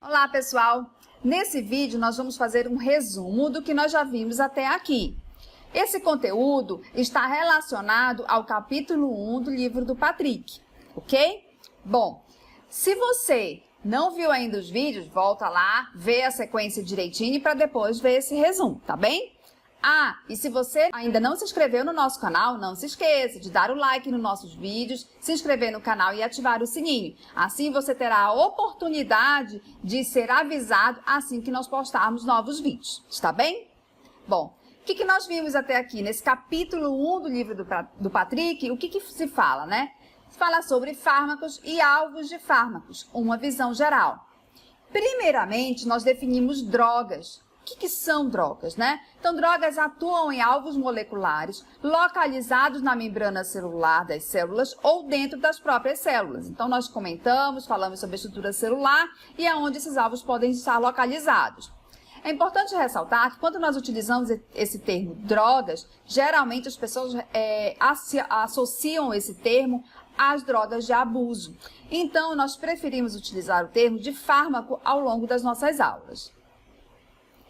Olá, pessoal! Nesse vídeo, nós vamos fazer um resumo do que nós já vimos até aqui. Esse conteúdo está relacionado ao capítulo 1 do livro do Patrick, ok? Bom, se você não viu ainda os vídeos, volta lá, vê a sequência direitinho para depois ver esse resumo, tá bem? Ah, e se você ainda não se inscreveu no nosso canal, não se esqueça de dar o like nos nossos vídeos, se inscrever no canal e ativar o sininho. Assim você terá a oportunidade de ser avisado assim que nós postarmos novos vídeos, está bem? Bom, o que nós vimos até aqui nesse capítulo 1 do livro do Patrick? O que se fala, né? Se fala sobre fármacos e alvos de fármacos, uma visão geral. Primeiramente, nós definimos drogas. O que são drogas, né? Então, drogas atuam em alvos moleculares localizados na membrana celular das células ou dentro das próprias células. Então, nós falamos sobre a estrutura celular e aonde esses alvos podem estar localizados. É importante ressaltar que quando nós utilizamos esse termo drogas, geralmente as pessoas associam esse termo às drogas de abuso. Então, nós preferimos utilizar o termo de fármaco ao longo das nossas aulas.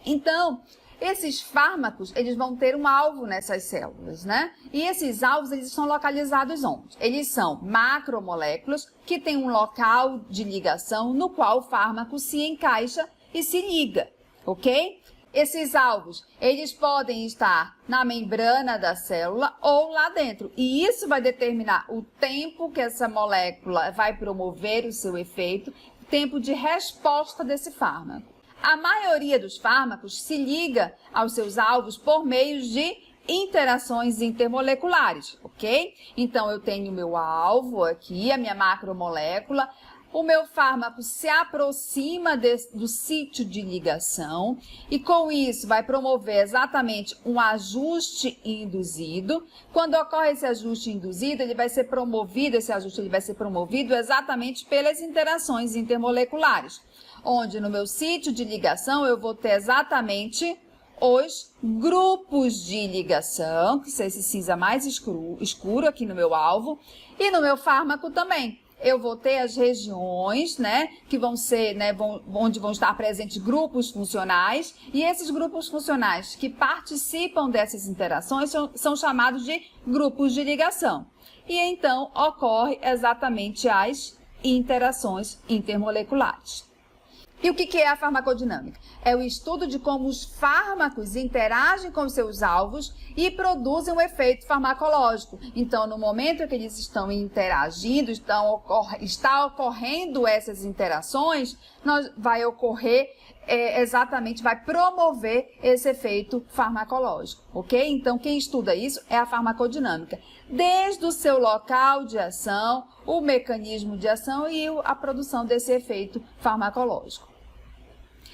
Então, esses fármacos, eles vão ter um alvo nessas células, né? E esses alvos, eles são localizados onde? Eles são macromoléculas que têm um local de ligação no qual o fármaco se encaixa e se liga, ok? Esses alvos, eles podem estar na membrana da célula ou lá dentro. E isso vai determinar o tempo que essa molécula vai promover o seu efeito, o tempo de resposta desse fármaco. A maioria dos fármacos se liga aos seus alvos por meio de interações intermoleculares, ok? Então, eu tenho o meu alvo aqui, a minha macromolécula. O meu fármaco se aproxima do sítio de ligação e, com isso, vai promover exatamente um ajuste induzido. Quando ocorre esse ajuste induzido, esse ajuste vai ser promovido exatamente pelas interações intermoleculares, onde no meu sítio de ligação eu vou ter exatamente os grupos de ligação, que são esse cinza mais escuro aqui no meu alvo, e no meu fármaco também. Eu vou ter as regiões, né, que vão ser, onde vão estar presentes grupos funcionais, e esses grupos funcionais que participam dessas interações são chamados de grupos de ligação. E então ocorre exatamente as interações intermoleculares. E o que é a farmacodinâmica? É o estudo de como os fármacos interagem com os seus alvos e produzem um efeito farmacológico. Então, no momento em que eles estão interagindo, está ocorrendo essas interações, vai promover esse efeito farmacológico, ok? Então, quem estuda isso é a farmacodinâmica, desde o seu local de ação, o mecanismo de ação e a produção desse efeito farmacológico.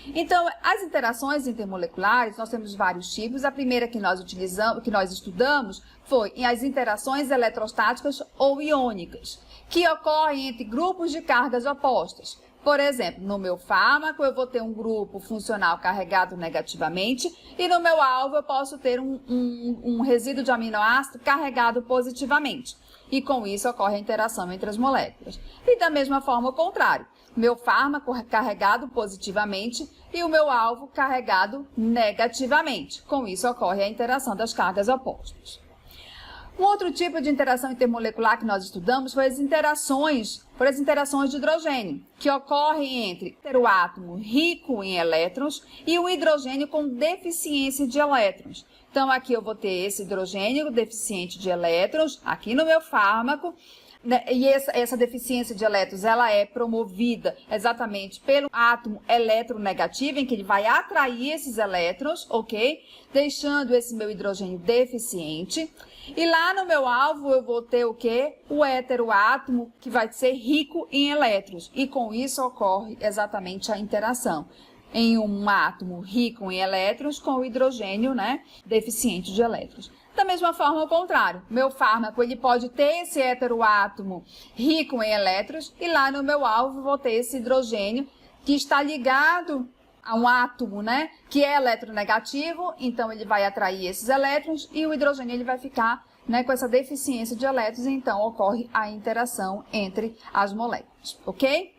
Então, as interações intermoleculares, nós temos vários tipos. A primeira que nós estudamos foi as interações eletrostáticas ou iônicas, que ocorrem entre grupos de cargas opostas. Por exemplo, no meu fármaco eu vou ter um grupo funcional carregado negativamente e no meu alvo eu posso ter um resíduo de aminoácido carregado positivamente. E com isso ocorre a interação entre as moléculas. E da mesma forma o contrário. Meu fármaco carregado positivamente e o meu alvo carregado negativamente. Com isso ocorre a interação das cargas opostas. Um outro tipo de interação intermolecular que nós estudamos foi as interações de hidrogênio, que ocorrem entre o átomo rico em elétrons e o hidrogênio com deficiência de elétrons. Então, aqui eu vou ter esse hidrogênio deficiente de elétrons, aqui no meu fármaco, e essa deficiência de elétrons, ela é promovida exatamente pelo átomo eletronegativo, em que ele vai atrair esses elétrons, ok? Deixando esse meu hidrogênio deficiente. E lá no meu alvo eu vou ter o quê? O heteroátomo, que vai ser rico em elétrons. E com isso ocorre exatamente a interação em um átomo rico em elétrons com o hidrogênio, deficiente de elétrons. Da mesma forma, o contrário. Meu fármaco ele pode ter esse heteroátomo rico em elétrons e lá no meu alvo vou ter esse hidrogênio que está ligado a um átomo, né, que é eletronegativo, então ele vai atrair esses elétrons e o hidrogênio ele vai ficar, né, com essa deficiência de elétrons, então ocorre a interação entre as moléculas, ok?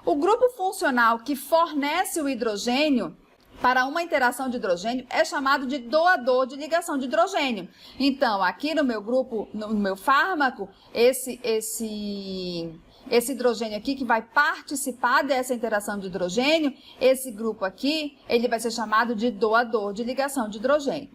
O grupo funcional que fornece o hidrogênio para uma interação de hidrogênio é chamado de doador de ligação de hidrogênio. Então, aqui no meu grupo, no meu fármaco, esse hidrogênio aqui que vai participar dessa interação de hidrogênio, esse grupo aqui, ele vai ser chamado de doador de ligação de hidrogênio.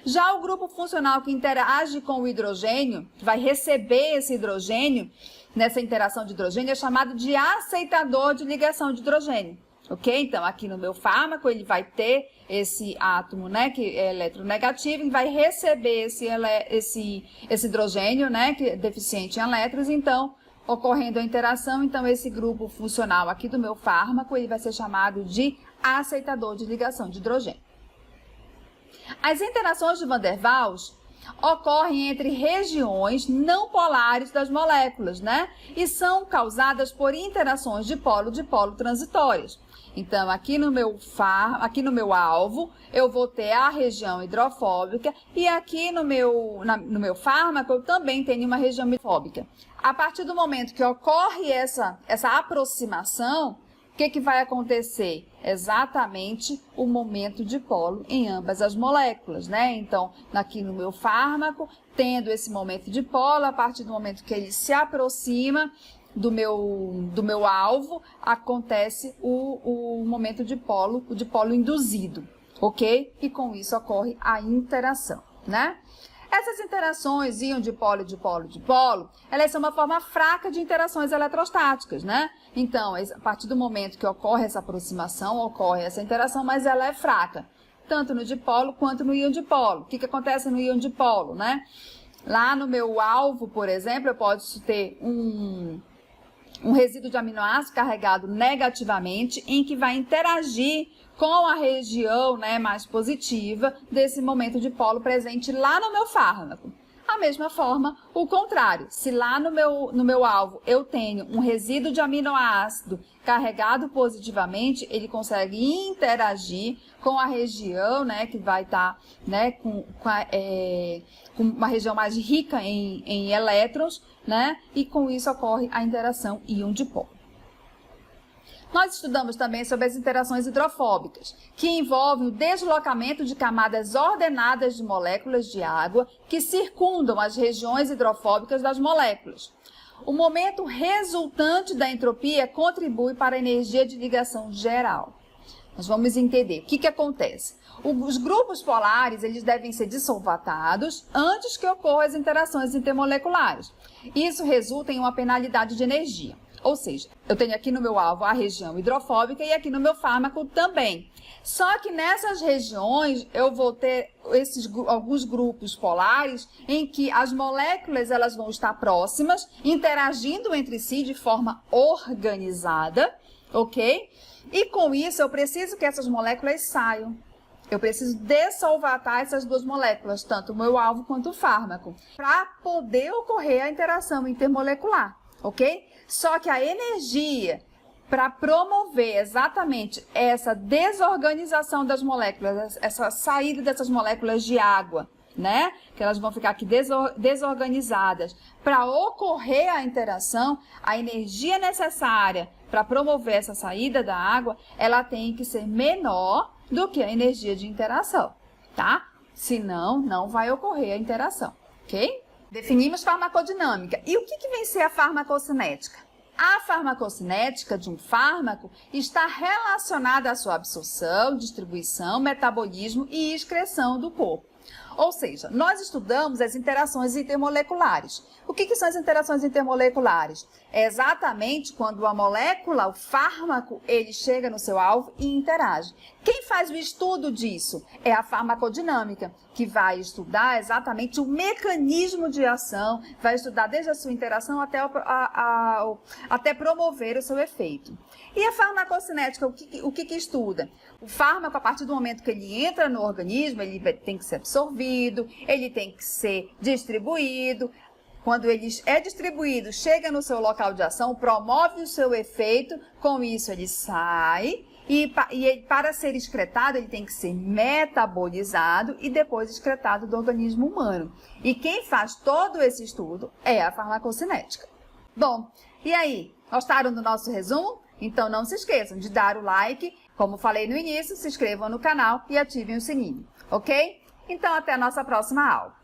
Já o grupo funcional que interage com o hidrogênio, que vai receber esse hidrogênio nessa interação de hidrogênio, é chamado de aceitador de ligação de hidrogênio. Ok? Então, aqui no meu fármaco, ele vai ter esse átomo, né, que é eletronegativo, e vai receber esse hidrogênio, né, que é deficiente em elétrons. Então, ocorrendo a interação, então esse grupo funcional aqui do meu fármaco, ele vai ser chamado de aceitador de ligação de hidrogênio. As interações de Van der Waals ocorrem entre regiões não polares das moléculas, né? E são causadas por interações de polo transitórias. Então, aqui no meu alvo, eu vou ter a região hidrofóbica e aqui no meu fármaco eu também tenho uma região hidrofóbica. A partir do momento que ocorre essa aproximação, o que vai acontecer? Exatamente o momento de polo em ambas as moléculas, né? Então, aqui no meu fármaco, tendo esse momento de polo, a partir do momento que ele se aproxima do meu alvo, acontece o momento de polo, o dipolo induzido, ok? E com isso ocorre a interação, né? Essas interações, íon dipolo, dipolo, dipolo, elas são uma forma fraca de interações eletrostáticas, né? Então, a partir do momento que ocorre essa aproximação, ocorre essa interação, mas ela é fraca, tanto no dipolo quanto no íon dipolo. O que acontece no íon dipolo, né? Lá no meu alvo, por exemplo, eu posso ter um resíduo de aminoácido carregado negativamente, em que vai interagir com a região, né, mais positiva desse momento de polo presente lá no meu fármaco. A mesma forma, o contrário, se lá no meu alvo eu tenho um resíduo de aminoácido carregado positivamente, ele consegue interagir com a região, né, que vai estar, né, com uma região mais rica em elétrons, né, e com isso ocorre a interação íon-dipolo. Nós estudamos também sobre as interações hidrofóbicas, que envolvem o deslocamento de camadas ordenadas de moléculas de água que circundam as regiões hidrofóbicas das moléculas. O momento resultante da entropia contribui para a energia de ligação geral. Nós vamos entender o que acontece. Os grupos polares, eles devem ser dissolvatados antes que ocorram as interações intermoleculares. Isso resulta em uma penalidade de energia. Ou seja, eu tenho aqui no meu alvo a região hidrofóbica e aqui no meu fármaco também. Só que nessas regiões eu vou ter alguns grupos polares em que as moléculas elas vão estar próximas, interagindo entre si de forma organizada, ok? E com isso eu preciso que essas moléculas saiam. Eu preciso dessolvatar essas duas moléculas, tanto o meu alvo quanto o fármaco, para poder ocorrer a interação intermolecular, ok? Só que a energia para promover exatamente essa desorganização das moléculas, essa saída dessas moléculas de água, né? Que elas vão ficar aqui desorganizadas. Para ocorrer a interação, a energia necessária para promover essa saída da água, ela tem que ser menor do que a energia de interação, tá? Senão, não vai ocorrer a interação, ok? Definimos farmacodinâmica. E o que vem ser a farmacocinética? A farmacocinética de um fármaco está relacionada à sua absorção, distribuição, metabolismo e excreção do corpo. Ou seja, nós estudamos as interações intermoleculares. O que são as interações intermoleculares? É exatamente quando a molécula, o fármaco, ele chega no seu alvo e interage. Quem faz o estudo disso? É a farmacodinâmica, que vai estudar exatamente o mecanismo de ação, vai estudar desde a sua interação até promover o seu efeito. E a farmacocinética, o que estuda? O fármaco, a partir do momento que ele entra no organismo, ele tem que ser absorvido, ele tem que ser distribuído. Quando ele é distribuído, chega no seu local de ação, promove o seu efeito, com isso ele sai E para ser excretado, ele tem que ser metabolizado e depois excretado do organismo humano. E quem faz todo esse estudo é a farmacocinética. Bom, e aí? Gostaram do nosso resumo? Então não se esqueçam de dar o like. Como falei no início, se inscrevam no canal e ativem o sininho, ok? Então até a nossa próxima aula.